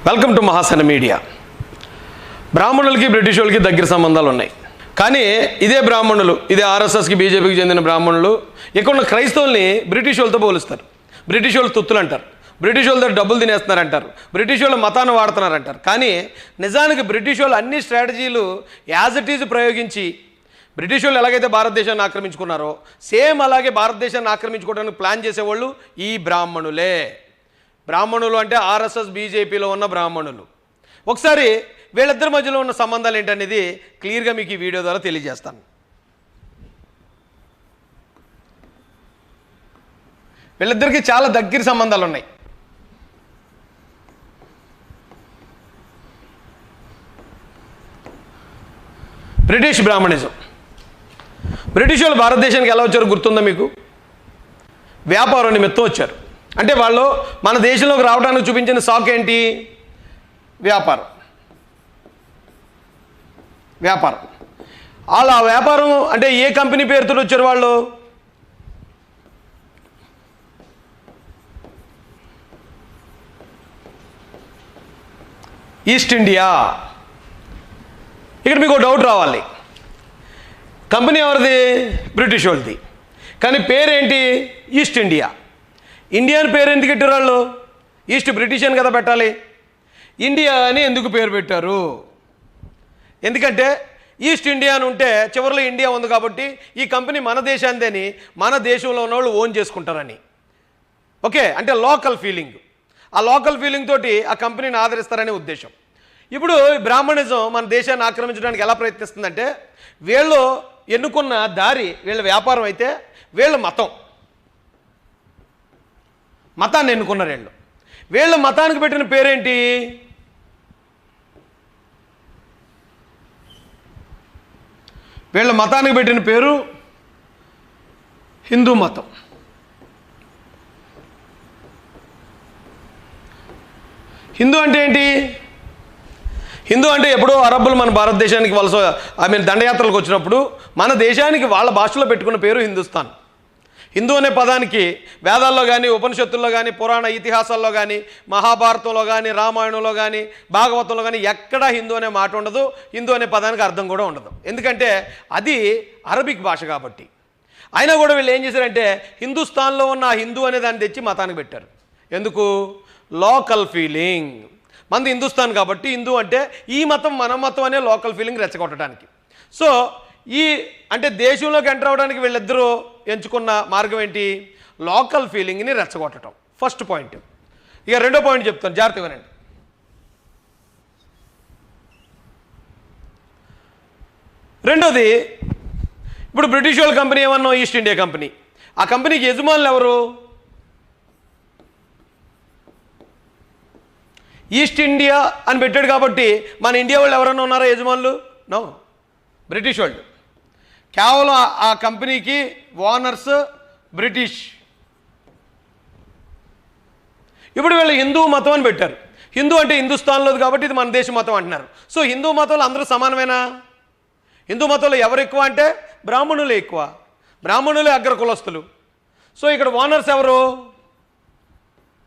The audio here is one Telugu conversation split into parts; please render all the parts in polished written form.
Welcome to Mahasana media. బ్రాహ్మణులకి బ్రిటిష్ వాళ్ళకి దగ్గర సంబంధాలు ఉన్నాయి. కానీ ఇదే బ్రాహ్మణులు, ఇదే ఆర్ఎస్ఎస్కి బీజేపీకి చెందిన బ్రాహ్మణులు ఇక్కడ ఉన్న క్రైస్తవుల్ని బ్రిటిష్ వాళ్ళతో పోలుస్తారు. బ్రిటిష్ వాళ్ళు తొత్తులు అంటారు, బ్రిటిష్ వాళ్ళ దగ్గర డబ్బులు తినేస్తున్నారంటారు, బ్రిటిష్ వాళ్ళ మతాన్ని వాడుతున్నారంటారు. కానీ నిజానికి బ్రిటిష్ వాళ్ళు అన్ని స్ట్రాటజీలు యాజ్ ఇట్ ఈజ్ ప్రయోగించి బ్రిటిష్ వాళ్ళు ఎలాగైతే భారతదేశాన్ని ఆక్రమించుకున్నారో సేమ్ అలాగే భారతదేశాన్ని ఆక్రమించుకోవడానికి ప్లాన్ చేసేవాళ్ళు ఈ బ్రాహ్మణులే. బ్రాహ్మణులు అంటే ఆర్ఎస్ఎస్ బీజేపీలో ఉన్న బ్రాహ్మణులు. ఒకసారి వీళ్ళిద్దరి మధ్యలో ఉన్న సంబంధాలు ఏంటనేది క్లియర్గా మీకు ఈ వీడియో ద్వారా తెలియజేస్తాను. వీళ్ళిద్దరికీ చాలా దగ్గర సంబంధాలు ఉన్నాయి. British Brahminism. బ్రిటిష్ వాళ్ళు భారతదేశానికి ఎలా వచ్చారో గుర్తుందా మీకు? వ్యాపారం నిమిత్తం వచ్చారు. అంటే వాళ్ళు మన దేశంలోకి రావడానికి చూపించిన సాక్ ఏంటి? వ్యాపారం. వాళ్ళు ఆ వ్యాపారం అంటే ఏ కంపెనీ పేరుతో వచ్చారు వాళ్ళు? East India. ఇక్కడ మీకు డౌట్ రావాలి, కంపెనీ ఎవరిది? బ్రిటిష్ వాళ్ళది. కానీ పేరేంటి? East India. ఇండియా అని పేరు ఎందుకు పెట్టారు వాళ్ళు? ఈస్ట్ బ్రిటిష్ అని కదా పెట్టాలి. ఇండియా అని ఎందుకు పేరు పెట్టారు? ఎందుకంటే ఈస్ట్ ఇండియా అని ఉంటే చివరిలో ఇండియా ఉంది కాబట్టి ఈ కంపెనీ మన దేశాందేని మన దేశంలో ఉన్న వాళ్ళు ఓన్ చేసుకుంటారని. ఓకే, అంటే లోకల్ ఫీలింగ్. ఆ లోకల్ ఫీలింగ్ తోటి ఆ కంపెనీని ఆదరిస్తారనే ఉద్దేశం. ఇప్పుడు బ్రాహ్మణిజం మన దేశాన్ని ఆక్రమించడానికి ఎలా ప్రయత్నిస్తుందంటే వీళ్ళు ఎన్నుకున్న దారి వీళ్ళ వ్యాపారం అయితే వీళ్ళ మతాన్ని ఎన్నుకున్నారు. వీళ్ళ మతానికి పెట్టిన పేరేంటి? వీళ్ళ మతానికి పెట్టిన పేరు హిందూ మతం. హిందూ అంటే ఏంటి? హిందూ అంటే ఎప్పుడో అరబ్బులు మన భారతదేశానికి దండయాత్రలకు వచ్చినప్పుడు మన దేశానికి వాళ్ళ భాషలో పెట్టుకున్న పేరు హిందుస్థాన్. హిందూ అనే పదానికి వేదాల్లో కానీ ఉపనిషత్తుల్లో కానీ పురాణ ఇతిహాసాల్లో కానీ మహాభారతంలో కానీ రామాయణంలో కానీ భాగవతంలో కానీ ఎక్కడా హిందూ అనే మాట ఉండదు. హిందూ అనే పదానికి అర్థం కూడా ఉండదు. ఎందుకంటే అది అరబిక్ భాష కాబట్టి. అయినా కూడా వీళ్ళు ఏం చేశారంటే హిందుస్థాన్లో ఉన్న హిందూ అనే దాన్ని తెచ్చి మతానికి పెట్టారు. ఎందుకు? Local feeling. మనది హిందుస్థాన్ కాబట్టి హిందూ అంటే ఈ మతం మన మతం అనే లోకల్ ఫీలింగ్ రెచ్చగొట్టడానికి. సో అంటే దేశంలోకి ఎంటర్ అవ్వడానికి వీళ్ళిద్దరూ ఎంచుకున్న మార్గం ఏంటి? లోకల్ ఫీలింగ్ని రెచ్చగొట్టడం. First point. ఇక రెండో పాయింట్ చెప్తాను, జాగ్రత్తగా వినండి. రెండోది, ఇప్పుడు బ్రిటిష్ వాళ్ళ కంపెనీ ఏమన్నా ఈస్ట్ ఇండియా కంపెనీ. ఆ కంపెనీకి యజమానులు ఎవరు? ఈస్ట్ ఇండియా అని పెట్టాడు కాబట్టి మన ఇండియా వాళ్ళు ఎవరైనా ఉన్నారా యజమానులు? నో, బ్రిటిష్ వాళ్ళు. కేవలం ఆ కంపెనీకి ఓనర్స్ బ్రిటిష్. ఇప్పుడు వీళ్ళు హిందూ మతం అని పెట్టారు. హిందూ అంటే హిందుస్థాన్లోది కాబట్టి ఇది మన దేశ మతం అంటున్నారు. సో హిందూ మతంలో అందరూ సమానమేనా? హిందూ మతంలో ఎవరు ఎక్కువ అంటే బ్రాహ్మణులే ఎక్కువ. బ్రాహ్మణులే అగ్ర కులస్తులు. సో ఇక్కడ ఓనర్స్ ఎవరు?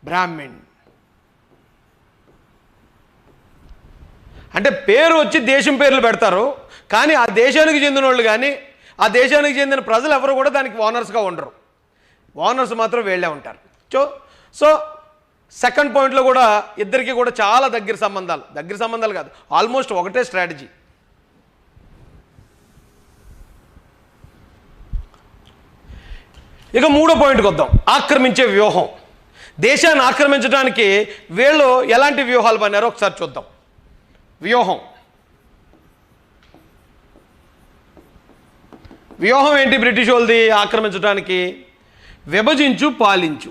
బ్రాహ్మణ్. అంటే పేరు వచ్చి దేశం పేర్లు పెడతారు, కానీ ఆ దేశానికి చెందిన వాళ్ళు కానీ ఆ దేశానికి చెందిన ప్రజలు ఎవరు కూడా దానికి ఓనర్స్గా ఉండరు. ఓనర్స్ మాత్రం వీళ్ళే ఉంటారు. సో సెకండ్ పాయింట్లో కూడా ఇద్దరికి కూడా చాలా దగ్గర సంబంధాలు కాదు, ఆల్మోస్ట్ ఒకటే స్ట్రాటజీ. ఇక మూడో పాయింట్కి వద్దాం, ఆక్రమించే వ్యూహం. దేశాన్ని ఆక్రమించడానికి వీళ్ళు ఎలాంటి వ్యూహాలు పన్నారో ఒకసారి చూద్దాం. వ్యూహం ఏంటి బ్రిటిష్ వాళ్ళది ఆక్రమించడానికి? విభజించు పాలించు.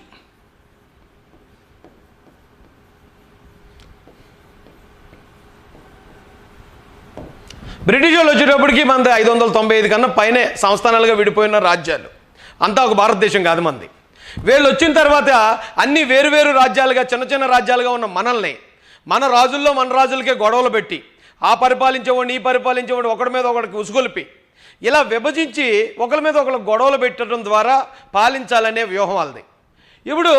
బ్రిటిష్ వాళ్ళు వచ్చేటప్పటికి మనది 595 కన్నా పైనే సంస్థానాలుగా విడిపోయిన రాజ్యాలు. అంతా ఒక భారతదేశం కాదు మనది. వీళ్ళు వచ్చిన తర్వాత అన్ని వేరు రాజ్యాలుగా చిన్న రాజ్యాలుగా ఉన్న మనల్ని మన రాజులకే గొడవలు పెట్టి ఆ పరిపాలించేవాడిని ఈ పరిపాలించేవాడిని ఒకడి మీద ఒకడికి ఉసుగొలిపి ఇలా విభజించి ఒకరి మీద ఒకరు గొడవలు పెట్టడం ద్వారా పాలించాలనే వ్యూహం వాళ్ళది. ఇప్పుడు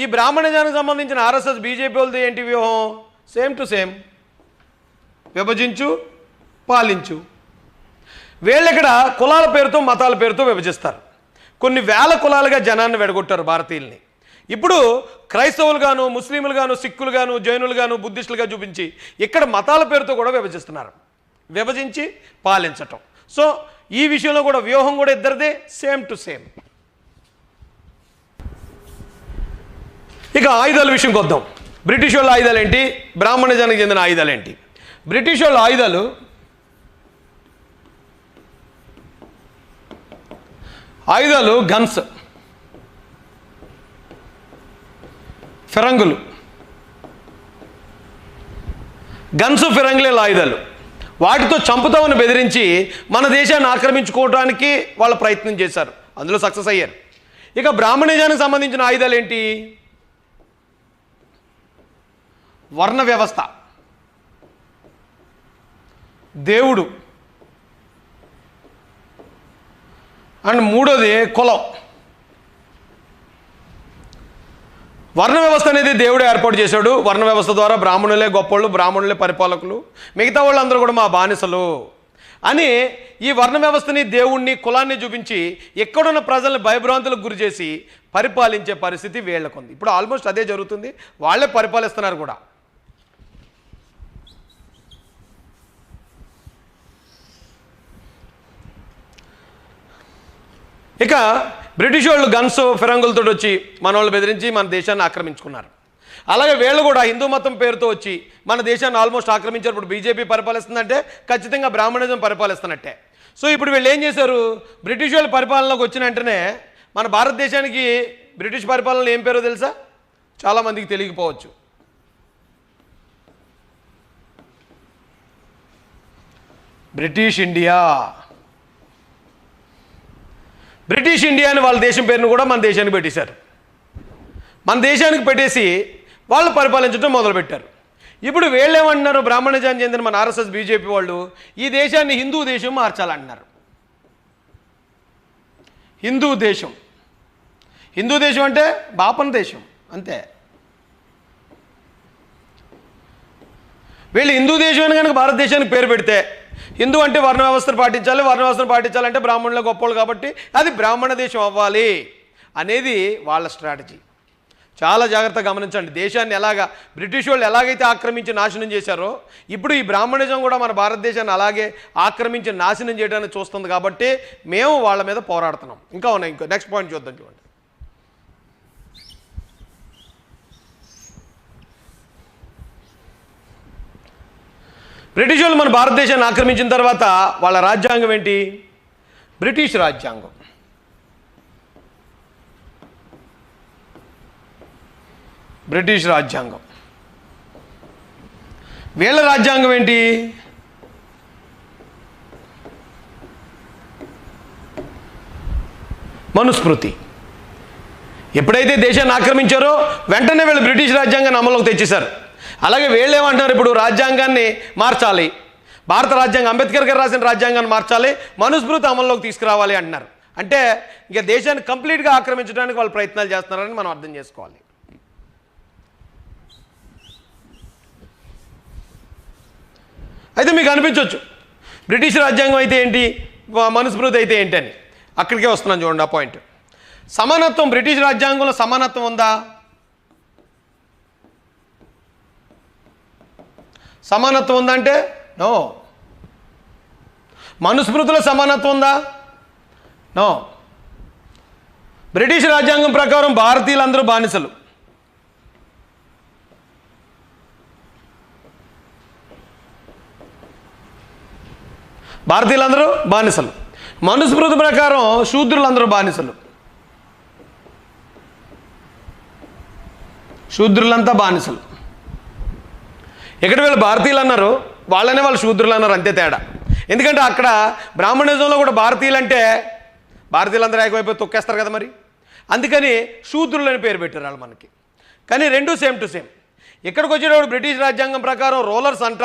ఈ బ్రాహ్మణిజానికి సంబంధించిన ఆర్ఎస్ఎస్ బీజేపీ వాళ్ళది ఏంటి వ్యూహం? సేమ్ టు సేమ్, విభజించు పాలించు. వీళ్ళు ఇక్కడ కులాల పేరుతో మతాల పేరుతో విభజిస్తారు. కొన్ని వేల కులాలుగా జనాన్ని వెడగొట్టారు భారతీయుల్ని. ఇప్పుడు క్రైస్తవులు గాను, ముస్లింలు గాను, సిక్కులు గాను, జైనులు గాను, బుద్ధిస్టులుగా చూపించి ఇక్కడ మతాల పేరుతో కూడా విభజిస్తున్నారు. విభజించి పాలించటం. సో ఈ విషయంలో కూడా వ్యూహం కూడా ఇద్దరిదే, సేమ్ టు సేమ్. ఇక ఆయుధాల విషయంకి వద్దాం. బ్రిటిష్ వాళ్ళ ఆయుధాలు ఏంటి, బ్రాహ్మణజానికి చెందిన ఆయుధాలు ఏంటి? బ్రిటిష్ వాళ్ళ ఆయుధాలు గన్స్, ఫిరంగులు. గన్స్, ఫిరంగులే ఆయుధాలు. వాటితో చంపుతామని బెదిరించి మన దేశాన్ని ఆక్రమించుకోవడానికి వాళ్ళు ప్రయత్నం చేశారు, అందులో సక్సెస్ అయ్యారు. ఇక బ్రాహ్మణజానికి సంబంధించిన ఆయుధాలు ఏంటి? వర్ణ వ్యవస్థ, దేవుడు, అండ్ మూడోది కులం. వర్ణ వ్యవస్థ అనేది దేవుడు ఏర్పాటు చేశాడు. వర్ణ వ్యవస్థ ద్వారా బ్రాహ్మణులే గొప్పవాళ్ళు, బ్రాహ్మణులే పరిపాలకులు, మిగతా వాళ్ళందరూ కూడా మా బానిసలు అని ఈ వర్ణ వ్యవస్థని, దేవుణ్ణి, కులాన్ని చూపించి ఎక్కడున్న ప్రజల్ని భయభ్రాంతులకు గురి చేసి పరిపాలించే పరిస్థితి వీళ్ళకుంది. ఇప్పుడు ఆల్మోస్ట్ అదే జరుగుతుంది, వాళ్ళే పరిపాలిస్తున్నారు కూడా. ఇక బ్రిటిష్ వాళ్ళు గన్స్, ఫిరంగులతో వచ్చి మన వాళ్ళు బెదిరించి మన దేశాన్ని ఆక్రమించుకున్నారు. అలాగే వీళ్ళు కూడా హిందూ మతం పేరుతో వచ్చి మన దేశాన్ని ఆల్మోస్ట్ ఆక్రమించారు. ఇప్పుడు బీజేపీ పరిపాలిస్తుందంటే ఖచ్చితంగా బ్రాహ్మణిజం పరిపాలిస్తున్నట్టే. సో ఇప్పుడు వీళ్ళు ఏం చేశారు, బ్రిటిష్ వాళ్ళ పరిపాలనలోకి వచ్చిన వెంటనే మన భారతదేశానికి బ్రిటిష్ పరిపాలనలో ఏం పేరో తెలుసా? చాలామందికి తెలియకపోవచ్చు. British India. బ్రిటిష్ ఇండియా అని వాళ్ళ దేశం పేరును కూడా మన దేశానికి పెట్టేశారు. మన దేశానికి పెట్టేసి వాళ్ళు పరిపాలించడం మొదలుపెట్టారు. ఇప్పుడు వీళ్ళేమంటున్నారు, బ్రాహ్మణజానికి చెందిన మన ఆర్ఎస్ఎస్, బీజేపీ వాళ్ళు ఈ దేశాన్ని హిందూ దేశం మార్చాలంటున్నారు. హిందూ దేశం, హిందూ దేశం అంటే బాపన దేశం అంతే. వీళ్ళు హిందూ దేశం అని కనుక భారతదేశానికి పేరు పెడితే, హిందూ అంటే వర్ణ వ్యవస్థను పాటించాలి, వర్ణ వ్యవస్థను పాటించాలంటే బ్రాహ్మణులే గొప్పవాళ్ళు కాబట్టి అది బ్రాహ్మణ దేశం అవ్వాలి అనేది వాళ్ళ స్ట్రాటజీ. చాలా జాగ్రత్తగా గమనించండి. దేశాన్ని ఎలాగా బ్రిటిష్ వాళ్ళు ఎలాగైతే ఆక్రమించి నాశనం చేశారో, ఇప్పుడు ఈ బ్రాహ్మణిజం కూడా మన భారతదేశాన్ని అలాగే ఆక్రమించి నాశనం చేయడానికి చూస్తుంది. కాబట్టి మేము వాళ్ళ మీద పోరాడుతున్నాం. ఇంకా ఉన్నాయి, ఇంకో నెక్స్ట్ పాయింట్ చూద్దాం. చూడండి, బ్రిటిష్ వాళ్ళు మన భారతదేశాన్ని ఆక్రమించిన తర్వాత వాళ్ళ రాజ్యాంగం ఏంటి? బ్రిటిష్ రాజ్యాంగం. బ్రిటిష్ రాజ్యాంగం. వీళ్ళ రాజ్యాంగం ఏంటి? మనుస్మృతి. ఎప్పుడైతే దేశాన్ని ఆక్రమించారో వెంటనే వీళ్ళు బ్రిటిష్ రాజ్యాంగాన్ని అమలులోకి తెచ్చేశారు. అలాగే వీళ్ళు ఏమంటున్నారు, ఇప్పుడు రాజ్యాంగాన్ని మార్చాలి, భారత రాజ్యాంగం, అంబేద్కర్ గారు రాసిన రాజ్యాంగాన్ని మార్చాలి, మనుస్మృతి అమల్లోకి తీసుకురావాలి అంటున్నారు. అంటే ఇక దేశాన్ని కంప్లీట్గా ఆక్రమించడానికి వాళ్ళు ప్రయత్నాలు చేస్తున్నారని మనం అర్థం చేసుకోవాలి. అయితే మీకు అనిపించవచ్చు బ్రిటిష్ రాజ్యాంగం అయితే ఏంటి, మనుస్మృతి అయితే ఏంటి అని. అక్కడికే వస్తున్నాను చూడండి ఆ పాయింట్. సమానత్వం, బ్రిటిష్ రాజ్యాంగంలో సమానత్వం ఉందా? సమానత్వం ఉందా అంటే నో. మనుస్మృతిలో సమానత్వం ఉందా? నో. బ్రిటిష్ రాజ్యాంగం ప్రకారం భారతీయులందరూ బానిసలు. భారతీయులందరూ బానిసలు. మనుస్మృతి ప్రకారం శూద్రులందరూ బానిసలు. శూద్రులంతా బానిసలు. ఇక్కడ వీళ్ళు భారతీయులు అన్నారు, వాళ్ళనే వాళ్ళు శూద్రులు అన్నారు, అంతే తేడా. ఎందుకంటే అక్కడ బ్రాహ్మణిజంలో కూడా భారతీయులు అంటే భారతీయులందరూ ఏకమైపోయి తొక్కేస్తారు కదా మరి, అందుకని శూద్రులు అని పేరు పెట్టారు వాళ్ళు మనకి. కానీ రెండూ సేమ్ టు సేమ్. ఇక్కడికి వచ్చేటప్పుడు బ్రిటిష్ రాజ్యాంగం ప్రకారం రూలర్స్ అంట,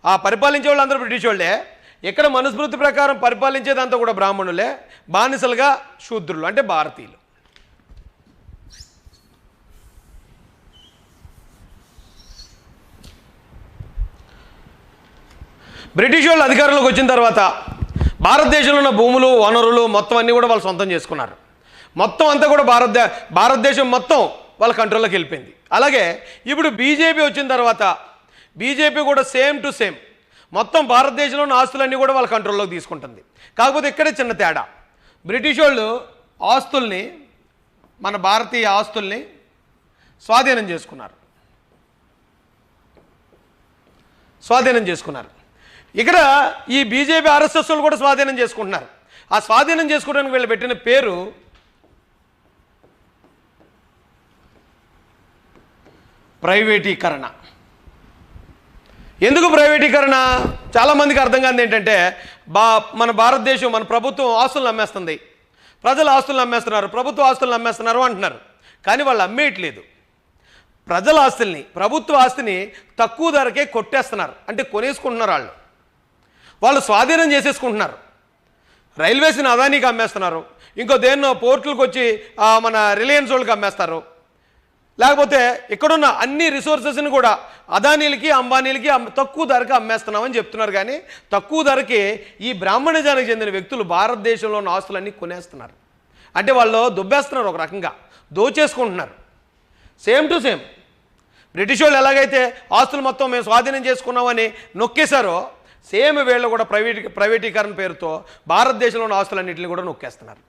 ఆ పరిపాలించే వాళ్ళు అందరూ బ్రిటిష్ వాళ్ళే. ఇక్కడ మనుస్మృతి ప్రకారం పరిపాలించేదంతా కూడా బ్రాహ్మణులే, బానిసలుగా శూద్రులు అంటే భారతీయులు. బ్రిటిష్ వాళ్ళు అధికారంలోకి వచ్చిన తర్వాత భారతదేశంలో ఉన్న భూములు వనరులు మొత్తం అన్నీ కూడా వాళ్ళు సొంతం చేసుకున్నారు. మొత్తం అంతా కూడా భారతదేశం మొత్తం వాళ్ళ కంట్రోల్లోకి వెళ్ళిపోయింది. అలాగే ఇప్పుడు బీజేపీ వచ్చిన తర్వాత బీజేపీ కూడా సేమ్ టు సేమ్ మొత్తం భారతదేశంలో ఉన్న ఆస్తులన్నీ కూడా వాళ్ళ కంట్రోల్లోకి తీసుకుంటుంది. కాకపోతే ఇక్కడే చిన్న తేడా, బ్రిటిష్ వాళ్ళు ఆస్తుల్ని, మన భారతీయ ఆస్తుల్ని స్వాధీనం చేసుకున్నారు. ఇక్కడ ఈ బీజేపీ ఆర్ఎస్ఎస్ వాళ్ళు కూడా స్వాధీనం చేసుకుంటున్నారు. ఆ స్వాధీనం చేసుకోవడానికి వీళ్ళు పెట్టిన పేరు ప్రైవేటీకరణ. ఎందుకు ప్రైవేటీకరణ? చాలామందికి అర్థం కాదు ఏంటంటే మన భారతదేశం, మన ప్రభుత్వం ఆస్తులను అమ్మేస్తుంది, ప్రజల ఆస్తులను అమ్మేస్తున్నారు, ప్రభుత్వ ఆస్తులను అమ్మేస్తున్నారు అంటున్నారు. కానీ వాళ్ళు అమ్మేయట్లేదు. ప్రజల ఆస్తుల్ని, ప్రభుత్వ ఆస్తిని తక్కువ ధరకే కొట్టేస్తున్నారు. అంటే కొనేసుకుంటున్నారు. వాళ్ళు స్వాధీనం చేసేసుకుంటున్నారు. రైల్వేస్ని అదానీకి అమ్మేస్తున్నారు, ఇంకో దేన్నో పోర్టులకు వచ్చి మన రిలయన్స్ వాళ్ళకి అమ్మేస్తారు. లేకపోతే ఇక్కడున్న అన్ని రిసోర్సెస్ని కూడా అదానీలకి, అంబానీలకి తక్కువ ధరకి అమ్మేస్తున్నామని చెప్తున్నారు. కానీ తక్కువ ధరకి ఈ బ్రాహ్మణజానికి చెందిన వ్యక్తులు భారతదేశంలో ఉన్న ఆస్తులన్నీ కొనేస్తున్నారు. అంటే వాళ్ళు దుబ్బేస్తున్నారు, ఒక రకంగా దోచేసుకుంటున్నారు. సేమ్ టు సేమ్ బ్రిటిష్ వాళ్ళు ఎలాగైతే ఆస్తులు మొత్తం మేము స్వాధీనం చేసుకున్నామని నొక్కేశారో, సేమ్ వీళ్ళు కూడా ప్రైవేటీకరణ పేరుతో భారతదేశంలో ఉన్న ఆస్తులన్నింటినీ కూడా నొక్కేస్తున్నారు.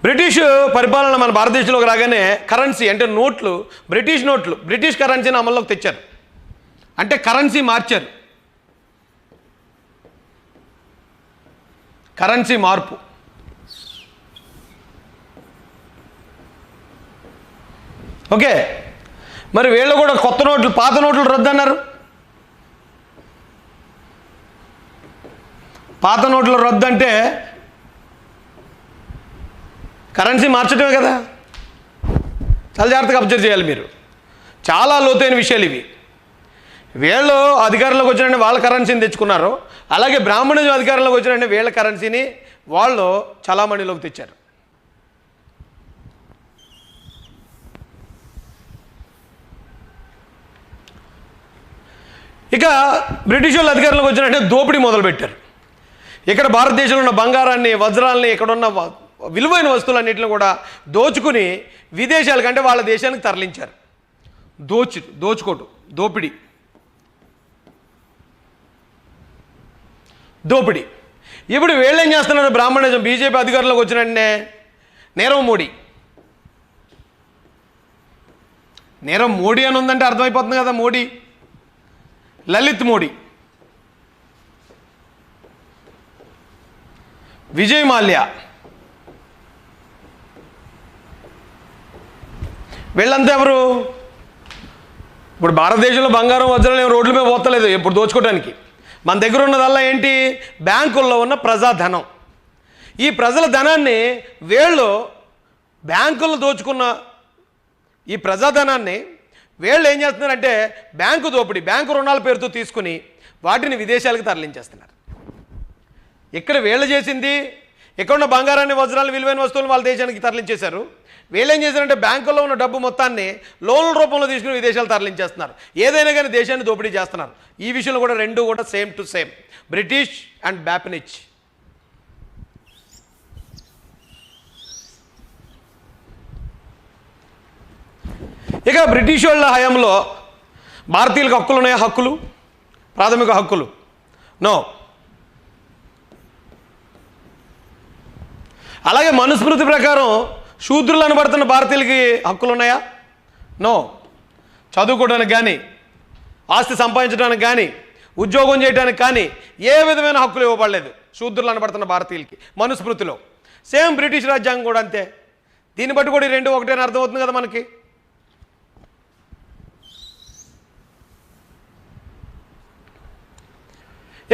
బ్రిటిష్ పరిపాలన మన భారతదేశంలోకి రాగానే కరెన్సీ అంటే నోట్లు, బ్రిటిష్ కరెన్సీని అమల్లోకి తెచ్చారు. అంటే కరెన్సీ మార్చారు. కరెన్సీ మార్పు. ఓకే, మరి వీళ్ళు కూడా కొత్త నోట్లు, పాత నోట్లు రద్దు అన్నారు. పాత నోట్లు రద్దు అంటే కరెన్సీ మార్చడమే కదా. చాలా జాగ్రత్తగా అబ్జర్వ్ చేయాలి మీరు. చాలా లోతైన విషయాలు ఇవి. వీళ్ళు అధికారంలోకి వచ్చిన వాళ్ళ కరెన్సీని తెచ్చుకున్నారు. అలాగే బ్రాహ్మణులు అధికారంలోకి వచ్చిన వీళ్ళ కరెన్సీని వాళ్ళు చలామణిలోకి తెచ్చారు. ఇక బ్రిటిష్ వాళ్ళు అధికారంలోకి వచ్చినట్టే దోపిడీ మొదలుపెట్టారు. ఇక్కడ భారతదేశంలో ఉన్న బంగారాన్ని, వజ్రాలని, ఇక్కడున్న విలువైన వస్తువులన్నింటిని కూడా దోచుకుని విదేశాలకు, అంటే వాళ్ళ దేశానికి తరలించారు. దోపిడీ. ఇప్పుడు వీళ్ళు ఏం చేస్తున్నారు? బ్రాహ్మణిజం బీజేపీ అధికారంలోకి వచ్చినట్టే నీరవ్ మోడీ అని ఉందంటే అర్థమైపోతుంది కదా. మోడీ, లలిత్ మోడీ, విజయ్ మాల్యా, వీళ్ళంతా ఎవరు? ఇప్పుడు భారతదేశంలో బంగారం, వజ్రాలు రోడ్ల మీద పోతలేదు ఇప్పుడు దోచుకోవడానికి. మన దగ్గర ఉన్నదల్లా ఏంటి? బ్యాంకుల్లో ఉన్న ప్రజాధనం. ఈ ప్రజల ధనాన్ని వీళ్ళు బ్యాంకుల్లో దోచుకున్న ఈ ప్రజాధనాన్ని వీళ్ళు ఏం చేస్తున్నారంటే బ్యాంకు దోపిడీ, బ్యాంకు రుణాల పేరుతో తీసుకుని వాటిని విదేశాలకు తరలించేస్తున్నారు. ఇక్కడ వీళ్ళు చేసింది, ఇక్కడ ఉన్న బంగారాన్ని, వజ్రాలు, విలువైన వస్తువులను వాళ్ళ దేశానికి తరలించేశారు. వీళ్ళు ఏం చేశారంటే బ్యాంకుల్లో ఉన్న డబ్బు మొత్తాన్ని లోన్ల రూపంలో తీసుకుని విదేశాలు తరలించేస్తున్నారు. ఏదైనా కానీ దేశాన్ని దోపిడీ చేస్తున్నారు. ఈ విషయంలో కూడా రెండు కూడా same to same, British and బ్యాపినిచ్. ఇక బ్రిటిష్ వాళ్ళ హయాంలో భారతీయులకు హక్కులు ఉన్నాయా? హక్కులు, ప్రాథమిక హక్కులు నో. అలాగే మనుస్మృతి ప్రకారం శూద్రులు అనబడుతున్న భారతీయులకి హక్కులు ఉన్నాయా? నో. చదువుకోవడానికి కానీ, ఆస్తి సంపాదించడానికి కానీ, ఉద్యోగం చేయడానికి కానీ ఏ విధమైన హక్కులు ఇవ్వబడలేదు శూద్రులు అనబడుతున్న భారతీయులకి మనుస్మృతిలో. సేమ్ బ్రిటిష్ రాజ్యాంగం కూడా అంతే. దీన్ని బట్టి కూడా ఈ రెండు ఒకటే అని అర్థమవుతుంది కదా మనకి.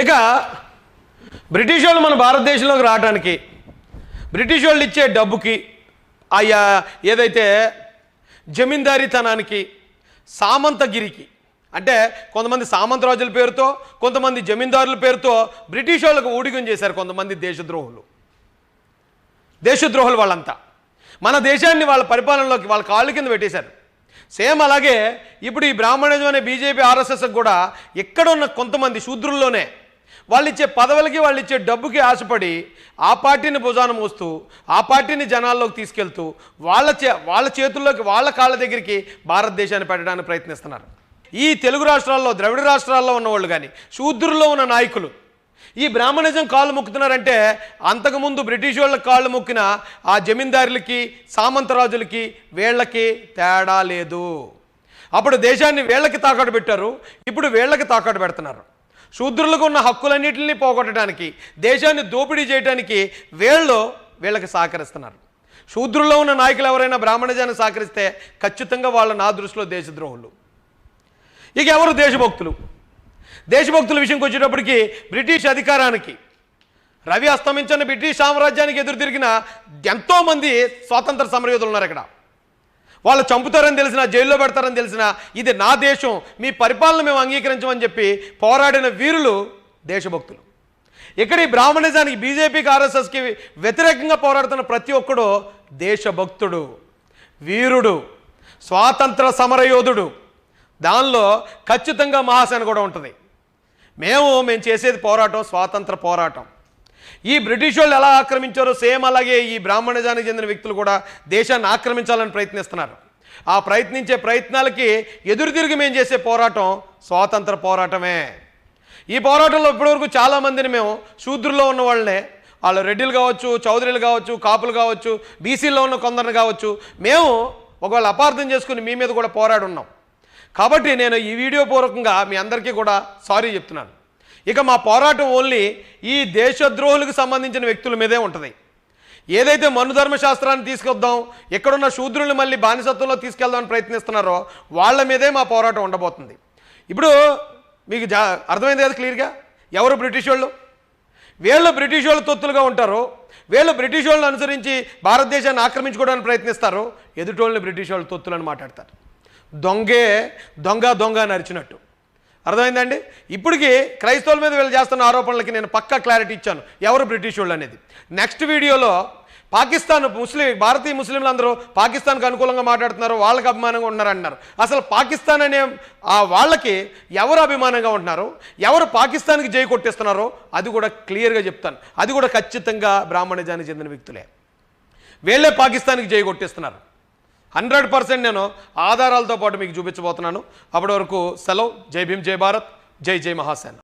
ఇక బ్రిటిష్ వాళ్ళు మన భారతదేశంలోకి రావడానికి, బ్రిటిష్ వాళ్ళు ఇచ్చే డబ్బుకి, ఆయా ఏదైతే జమీందారీతనానికి, సామంతగిరికి, అంటే కొంతమంది సామంతరాజుల పేరుతో, కొంతమంది జమీందారుల పేరుతో బ్రిటిష్ వాళ్ళకు ఊడిగం చేశారు కొంతమంది దేశద్రోహులు వాళ్ళంతా. మన దేశాన్ని వాళ్ళ పరిపాలనలోకి వాళ్ళ కాళ్ళ కింద పెట్టేశారు. సేమ్ అలాగే ఇప్పుడు ఈ బ్రాహ్మణిజం అనే బీజేపీ ఆర్ఎస్ఎస్ కూడా ఎక్కడ ఉన్న కొంతమంది శూద్రుల్లోనే వాళ్ళు ఇచ్చే పదవులకి వాళ్ళు ఇచ్చే డబ్బుకి ఆశపడి ఆ పార్టీని భుజాన మోస్తూ ఆ పార్టీని జనాల్లోకి తీసుకెళ్తూ వాళ్ళ చేతుల్లోకి వాళ్ళ కాళ్ళ దగ్గరికి భారతదేశాన్ని పెట్టడానికి ప్రయత్నిస్తున్నారు. ఈ తెలుగు రాష్ట్రాల్లో ద్రవిడ రాష్ట్రాల్లో ఉన్నవాళ్ళు కానీ శూద్రుల్లో ఉన్న నాయకులు ఈ బ్రాహ్మణిజం కాళ్ళు మొక్కుతున్నారంటే అంతకుముందు బ్రిటిష్ వాళ్ళకి కాళ్ళు మొక్కిన ఆ జమీందారులకి సామంతరాజులకి వీళ్ళకి తేడా లేదు. అప్పుడు దేశాన్ని వీళ్ళకి తాకట్టు పెట్టారు, ఇప్పుడు వీళ్ళకి తాకట్టు పెడుతున్నారు. శూద్రులకు ఉన్న హక్కులన్నింటినీ పోగొట్టడానికి దేశాన్ని దోపిడీ చేయడానికి వీళ్ళకి సహకరిస్తున్నారు. శూద్రుల్లో ఉన్న నాయకులు ఎవరైనా బ్రాహ్మణిజాన్ని సహకరిస్తే ఖచ్చితంగా వాళ్ళ నా దృష్టిలో దేశద్రోహులు. ఇక ఎవరు దేశభక్తులు? దేశభక్తుల విషయంకి వచ్చేటప్పటికి బ్రిటిష్ అధికారానికి రవి అస్తమించిన బ్రిటిష్ సామ్రాజ్యానికి ఎదురు తిరిగిన ఎంతోమంది స్వాతంత్ర సమరయోధులు ఉన్నారు. ఇక్కడ వాళ్ళు చంపుతారని తెలిసిన, జైల్లో పెడతారని తెలిసిన, ఇది నా దేశం, మీ పరిపాలన మేము అంగీకరించమని చెప్పి పోరాడిన వీరులు దేశభక్తులు. ఇక్కడ ఈ బ్రాహ్మణిజానికి బీజేపీకి ఆర్ఎస్ఎస్కి వ్యతిరేకంగా పోరాడుతున్న ప్రతి ఒక్కడు దేశభక్తుడు, వీరుడు, స్వాతంత్ర సమరయోధుడు. దానిలో ఖచ్చితంగా మహాసేన కూడా ఉంటుంది. మేము చేసేది పోరాటం, స్వాతంత్ర పోరాటం. ఈ బ్రిటిష్ వాళ్ళు ఎలా ఆక్రమించారో సేమ్ అలాగే ఈ బ్రాహ్మణిజానికి చెందిన వ్యక్తులు కూడా దేశాన్ని ఆక్రమించాలని ప్రయత్నిస్తున్నారు. ఆ ప్రయత్నించే ప్రయత్నాలకి ఎదురు తిరిగి మేము చేసే పోరాటం స్వాతంత్ర పోరాటమే. ఈ పోరాటంలో ఇప్పటివరకు చాలామందిని మేము శూద్రుల్లో ఉన్న వాళ్ళనే, వాళ్ళు రెడ్డిలు కావచ్చు, చౌదరీలు కావచ్చు, కాపులు కావచ్చు, బీసీల్లో ఉన్న కొందరిని కావచ్చు, మేము ఒకవేళ అపార్థం చేసుకుని మీ మీద కూడా పోరాడి ఉన్నాం. కాబట్టి నేను ఈ వీడియో పూర్వకంగా మీ అందరికీ కూడా సారీ చెప్తున్నాను. ఇక మా పోరాటం ఓన్లీ ఈ దేశద్రోహులకు సంబంధించిన వ్యక్తుల మీదే ఉంటుంది. ఏదైతే మనుధర్మశాస్త్రాన్ని తీసుకొద్దాం, ఎక్కడున్న శూద్రుల్ని మళ్ళీ బానిసత్వంలో తీసుకెళ్దామని ప్రయత్నిస్తున్నారో వాళ్ళ మీదే మా పోరాటం ఉండబోతుంది. ఇప్పుడు మీకు అర్థమైంది కదా క్లియర్గా? ఎవరు బ్రిటిష్ వాళ్ళు? వీళ్ళు బ్రిటిష్ వాళ్ళు తొత్తులుగా ఉంటారు. వీళ్ళు బ్రిటిష్ వాళ్ళని అనుసరించి భారతదేశాన్ని ఆక్రమించుకోవడానికి ప్రయత్నిస్తారు. ఎదుటోళ్ళని బ్రిటిష్ వాళ్ళు తొత్తులని మాట్లాడతారు. దొంగ అని అరిచినట్టు. అర్థమైందండి? ఇప్పటికీ క్రైస్తవుల మీద వీళ్ళు చేస్తున్న ఆరోపణలకి నేను పక్కా క్లారిటీ ఇచ్చాను ఎవరు బ్రిటిష్ వాళ్ళు అనేది. నెక్స్ట్ వీడియోలో పాకిస్తాన్ భారతీయ ముస్లింలు అందరూ పాకిస్తాన్కి అనుకూలంగా మాట్లాడుతున్నారు, వాళ్ళకి అభిమానంగా ఉంటున్నారు అంటున్నారు. అసలు పాకిస్తాన్ అనే వాళ్ళకి ఎవరు అభిమానంగా ఉంటున్నారు, ఎవరు పాకిస్తాన్కి జై కొట్టిస్తున్నారో అది కూడా క్లియర్గా చెప్తాను. అది కూడా ఖచ్చితంగా బ్రాహ్మణిజానికి చెందిన వ్యక్తులే. వీళ్ళే పాకిస్తాన్కి జై కొట్టిస్తున్నారు. 100% నేను ఆధారాలతో పాటు మీకు చూపించబోతున్నాను. అప్పటి వరకు సెలవు. జై భీమ్, జై భారత్, జై జై మహాసేన.